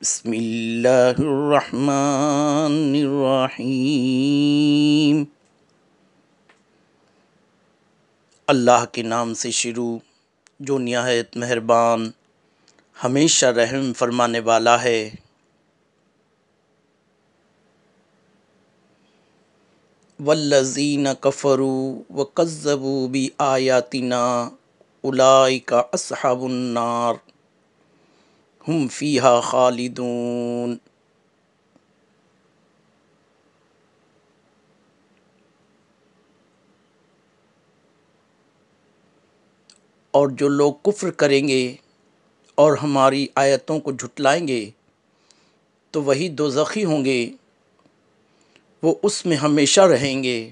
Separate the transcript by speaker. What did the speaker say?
Speaker 1: بسم اللہ الرحمن الرحیم۔ اللہ کے نام سے شروع جو نہایت مہربان ہمیشہ رحم فرمانے والا ہے۔ والذین کفروا وکذبوا بآیاتنا اولئک اصحاب النار ہم فیہا خالدون۔ اور جو لوگ کفر کریں گے اور ہماری آیتوں کو جھٹلائیں گے تو وہی دوزخی ہوں گے، وہ اس میں ہمیشہ رہیں گے۔